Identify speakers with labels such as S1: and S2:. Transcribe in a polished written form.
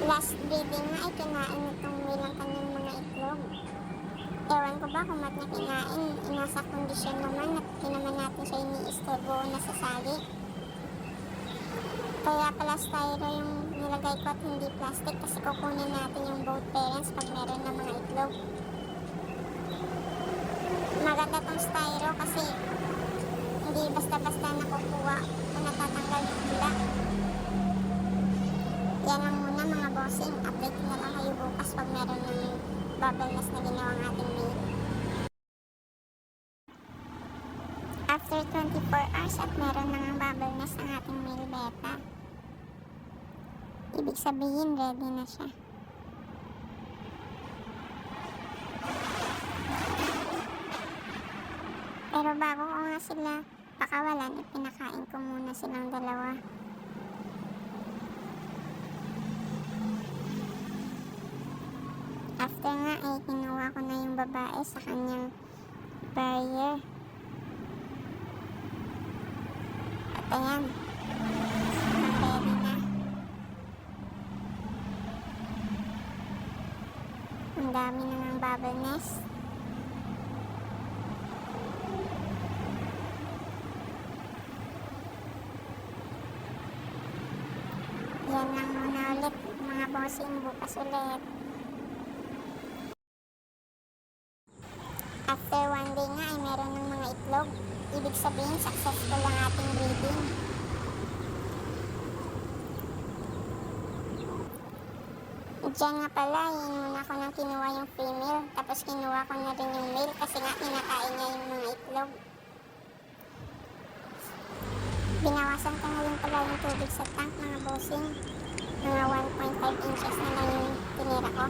S1: Last breeding nga ay kinain itong milang kanyang mga itlog. Ewan ko ba kung ba't niya kinain, nasa kondisyon naman at di naman natin siya iniistorbo o nasasali. Kaya pala styro yung nilagay ko at hindi plastic kasi kukunin natin yung both parents pag meron na mga itlog. Maganda tong styro kasi hindi basta-basta nakukuha o natatanggal yung pula. Yan lang muna mga bossing. Update na lang kayo bukas pag meron ng bubble nest na ginawang ating mate. After 24 hours at meron na ng bubble nest ang ating male beta. Ibig sabihin ready na siya. Pero bago ko nga sila pakawalan, ipinakain ko muna silang dalawa. After nga ay kinuha ko na yung babae sa kanyang barrier. At ayan, ready na. Ang dami na ng bubble nest. Yan lang muna ulit mga bossing, bukas ulit. After one day nga ay meron ng mga itlog. Ibig sabihin successful ang ating breeding. Diyan nga pala, yun muna ko nang kinuha yung female. Tapos kinuha ko na rin yung male kasi nga kinakain niya yung mga itlog. Binawasan ko na rin pala yung tubig sa tank mga bossing. Mga 1.5 inches na lang yung tinira ko.